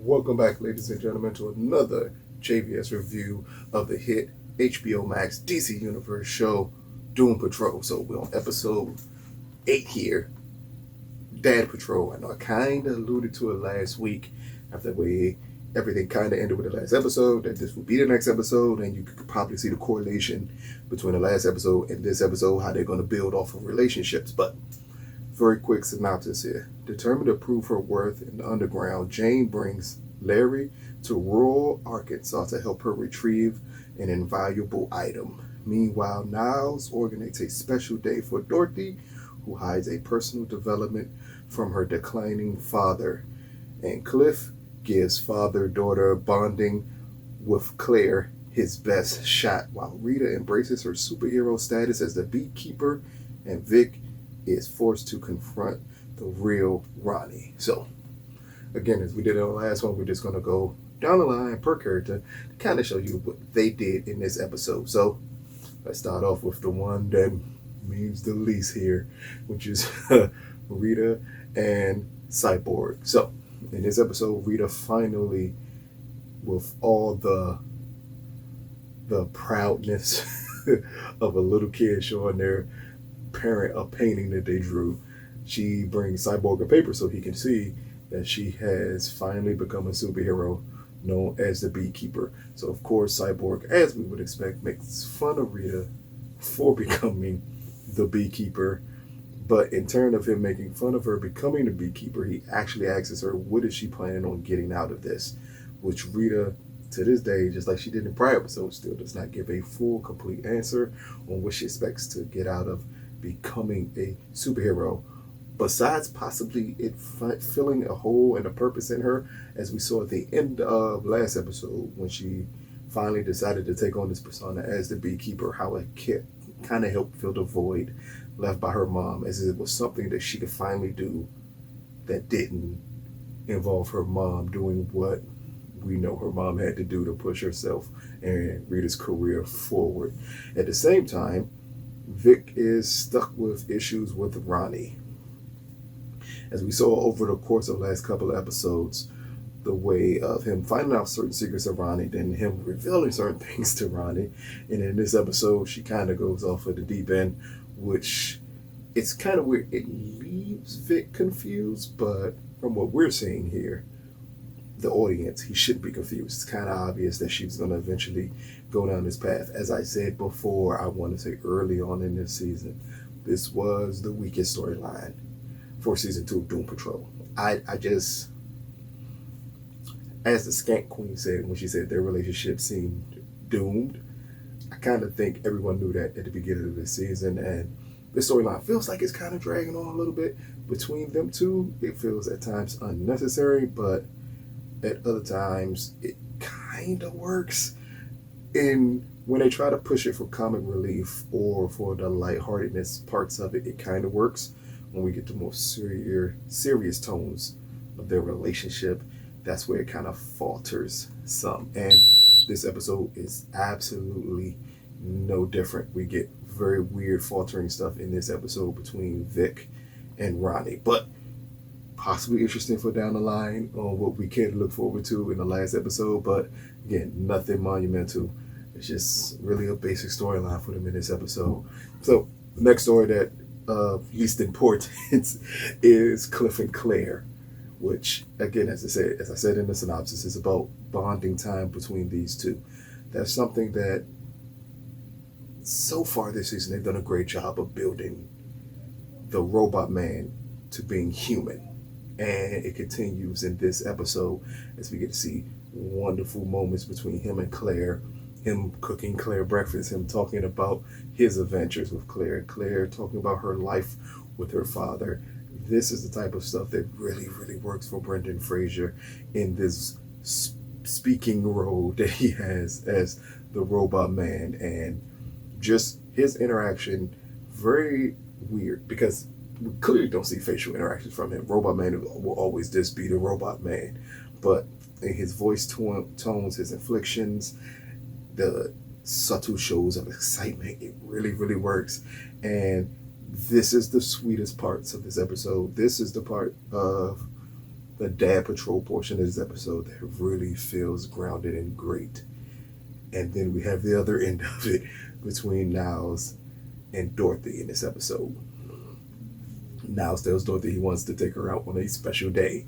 Welcome back, ladies and gentlemen, to another JVS review of the hit HBO Max DC Universe show, Doom Patrol. So we're on episode 8 here, Dad Patrol. I know I kind of alluded to it last week after everything kind of ended with the last episode, that this would be the next episode, and you could probably see the correlation between the last episode and this episode, how they're going to build off of relationships. But very quick synopsis here. Determined to prove her worth in the underground, Jane brings Larry to rural Arkansas to help her retrieve an invaluable item. Meanwhile, Niles organizes a special day for Dorothy, who hides a personal development from her declining father. And Cliff gives father-daughter bonding with Claire his best shot, while Rita embraces her superhero status as the Beekeeper, and Vic is forced to confront the real Ronnie. So, again, as we did in the last one, we're just going to go down the line per character to kind of show you what they did in this episode. So, let's start off with the one that means the least here, which is Rita and Cyborg. So, in this episode, Rita finally, with all the proudness of a little kid showing their parent a painting that they drew, she brings Cyborg a paper so he can see that she has finally become a superhero known as the Beekeeper. So of course Cyborg, as we would expect, makes fun of Rita for becoming the Beekeeper, but in turn of him making fun of her becoming the Beekeeper, he actually asks her, what is she planning on getting out of this? Which Rita, to this day, just like she did in prior episodes, still does not give a full, complete answer on what she expects to get out of becoming a superhero, besides possibly it filling a hole and a purpose in her, as we saw at the end of last episode when she finally decided to take on this persona as the Beekeeper, how it kind of helped fill the void left by her mom, as it was something that she could finally do that didn't involve her mom doing what we know her mom had to do to push herself and Rita's career forward. At the same time, Vic is stuck with issues with Ronnie. As we saw over the course of the last couple of episodes, the way of him finding out certain secrets of Ronnie, then him revealing certain things to Ronnie. And in this episode, she kind of goes off of the deep end, which it's kind of weird. It leaves Vic confused, but from what we're seeing here, the audience, he shouldn't be confused. It's kind of obvious that she's going to eventually go down this path. As I said before, I want to say early on in this season, this was the weakest storyline for season 2 of Doom Patrol. I just, as the Skank Queen said when she said their relationship seemed doomed, I kind of think everyone knew that at the beginning of this season, and the storyline feels like it's kind of dragging on a little bit between them two. It feels at times unnecessary, but at other times it kind of works. And when they try to push it for comic relief or for the lightheartedness parts of it, it kind of works. When we get to more serious tones of their relationship, that's where it kind of falters some. And this episode is absolutely no different. We get very weird faltering stuff in this episode between Vic and Ronnie, but possibly interesting for down the line on what we can look forward to in the last episode. But again, nothing monumental. It's just really a basic storyline for them in this episode. So the next story that of least importance is Cliff and Claire, which again, as I said in the synopsis, is about bonding time between these two. That's something that so far this season they've done a great job of building the robot man to being human. And it continues in this episode as we get to see wonderful moments between him and Claire, him cooking Claire breakfast, him talking about his adventures with Claire, Claire talking about her life with her father. This is the type of stuff that really, really works for Brendan Fraser in this speaking role that he has as the robot man. And just his interaction, very weird, because we clearly don't see facial interactions from him. Robot Man will always just be the robot man. But in his voice tones, his inflections, the subtle shows of excitement, it really, really works. And this is the sweetest parts of this episode. This is the part of the dad patrol portion of this episode that really feels grounded and great. And then we have the other end of it between Niles and Dorothy in this episode. Niles tells Dorothy he wants to take her out on a special day.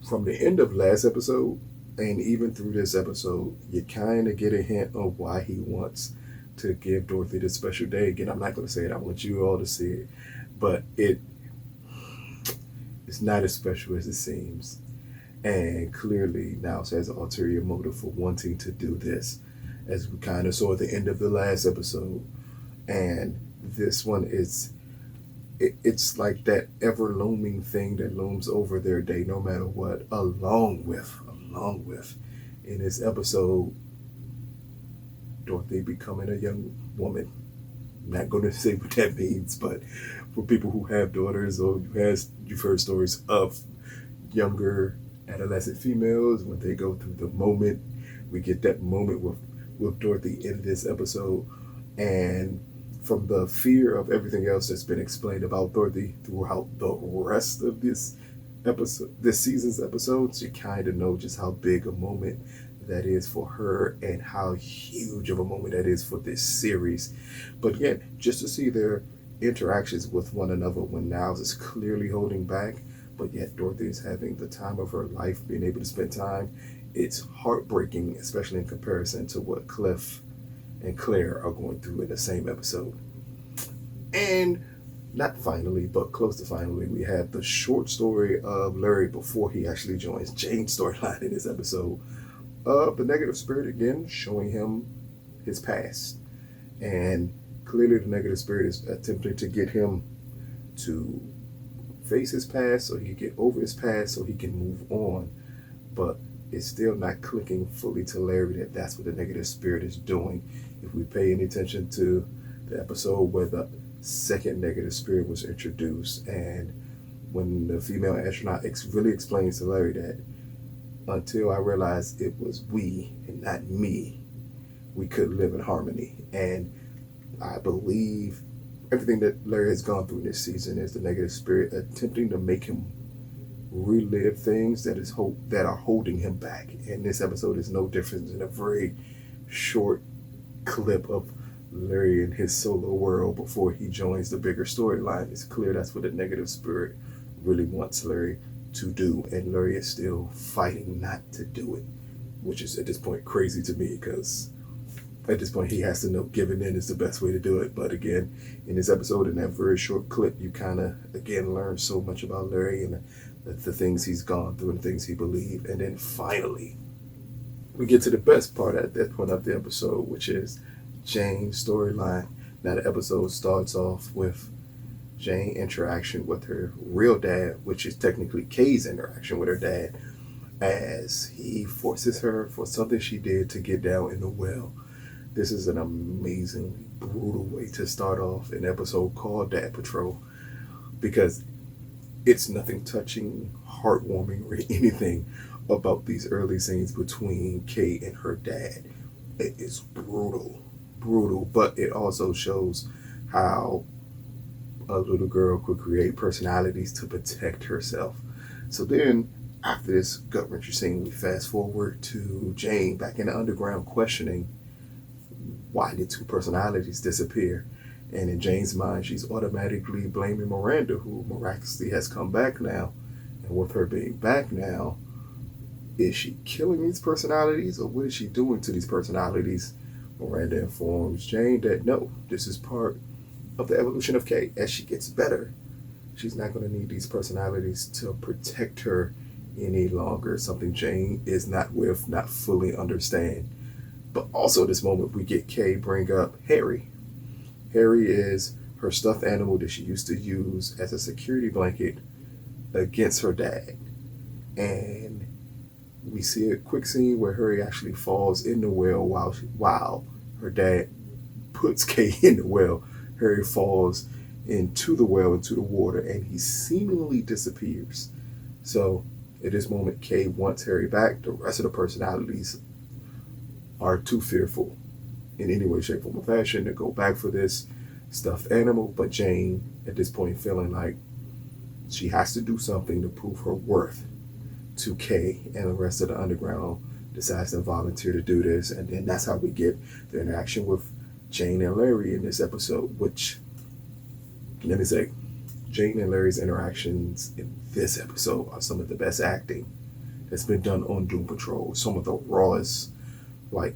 From the end of last episode, and even through this episode, you kind of get a hint of why he wants to give Dorothy this special day. Again, I'm not going to say it. I want you all to see it. But it's not as special as it seems. And clearly, Niles has an ulterior motive for wanting to do this, as we kind of saw at the end of the last episode. And this one is, it's like that ever-looming thing that looms over their day no matter what, along with, in this episode, Dorothy becoming a young woman. I'm not going to say what that means, but for people who have daughters or you've heard stories of younger adolescent females, when they go through the moment, we get that moment with Dorothy in this episode. And from the fear of everything else that's been explained about Dorothy throughout the rest of this season's episodes, you kind of know just how big a moment that is for her and how huge of a moment that is for this series. But again, just to see their interactions with one another when Niles is clearly holding back, but yet Dorothy is having the time of her life, being able to spend time, it's heartbreaking, especially in comparison to what Cliff and Claire are going through in the same episode. And not finally, but close to finally, we have the short story of Larry before he actually joins Jane's storyline in this episode of the negative spirit, again showing him his past. And clearly the negative spirit is attempting to get him to face his past so he can get over his past so he can move on. But it's still not clicking fully to Larry that that's what the negative spirit is doing. If we pay any attention to the episode where the second negative spirit was introduced, and when the female astronaut really explains to Larry that until I realized it was we and not me, we could live in harmony. And I believe everything that Larry has gone through this season is the negative spirit attempting to make him relive things that are holding him back. And this episode is no different than a very short clip of Larry in his solo world before he joins the bigger storyline. It's clear that's what the negative spirit really wants Larry to do, and Larry is still fighting not to do it, which is at this point crazy to me, because at this point he has to know giving in is the best way to do it. But again, in this episode, in that very short clip, you kind of again learn so much about Larry and the things he's gone through and things he believed. And then finally we get to the best part at that point of the episode, which is Jane's storyline. Now the episode starts off with Jane interaction with her real dad, which is technically Kay's interaction with her dad, as he forces her for something she did to get down in the well. This is an amazingly brutal way to start off an episode called Dad Patrol, because it's nothing touching, heartwarming, or anything about these early scenes between Kay and her dad. It is brutal, but it also shows how a little girl could create personalities to protect herself. So then, after this gut-wrenching scene, we fast forward to Jane back in the underground questioning why did two personalities disappear. And in Jane's mind, she's automatically blaming Miranda, who miraculously has come back now. And with her being back now, is she killing these personalities, or what is she doing to these personalities? Miranda informs Jane that no, this is part of the evolution of Kay. As she gets better, she's not going to need these personalities to protect her any longer. Something Jane is not fully understand. But also at this moment, we get Kay bring up Harry. Harry is her stuffed animal that she used to use as a security blanket against her dad. And we see a quick scene where Harry actually falls in the well while her dad puts Kay in the well. Harry falls into the well, into the water, and he seemingly disappears. So at this moment, Kay wants Harry back. The rest of the personalities are too fearful in any way, shape, form, or fashion to go back for this stuffed animal. But Jane, at this point, feeling like She has to do something to prove her worth to Kay, and the rest of the underground decides to volunteer to do this. And then that's how we get the interaction with Jane and Larry in this episode, which, let me say, Jane and Larry's interactions in this episode are some of the best acting that's been done on Doom Patrol. Some of the rawest, like,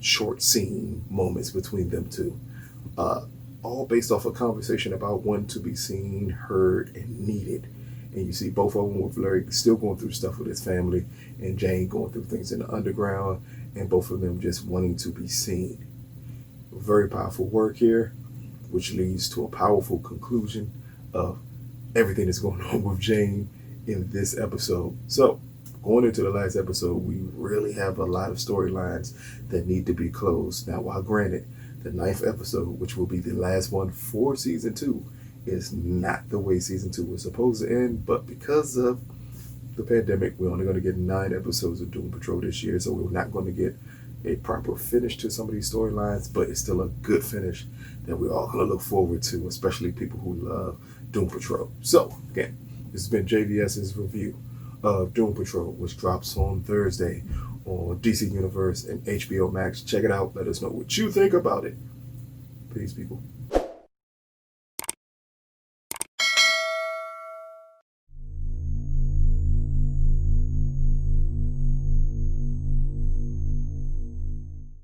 short scene moments between them two. All based off a conversation about wanting to be seen, heard, and needed. And you see both of them with Larry still going through stuff with his family, and Jane going through things in the underground, and both of them just wanting to be seen. Very powerful work here, which leads to a powerful conclusion of everything that's going on with Jane in this episode. So, going into the last episode, we really have a lot of storylines that need to be closed. Now, while granted, the 9th episode, which will be the last one for season 2, is not the way season 2 was supposed to end, but because of the pandemic, we're only going to get 9 episodes of Doom Patrol this year, so we're not going to get a proper finish to some of these storylines, but it's still a good finish that we're all going to look forward to, especially people who love Doom Patrol. So, again, this has been JVS's review of Doom Patrol, which drops on Thursday on DC Universe and HBO Max. Check it out. Let us know what you think about it. Peace, people.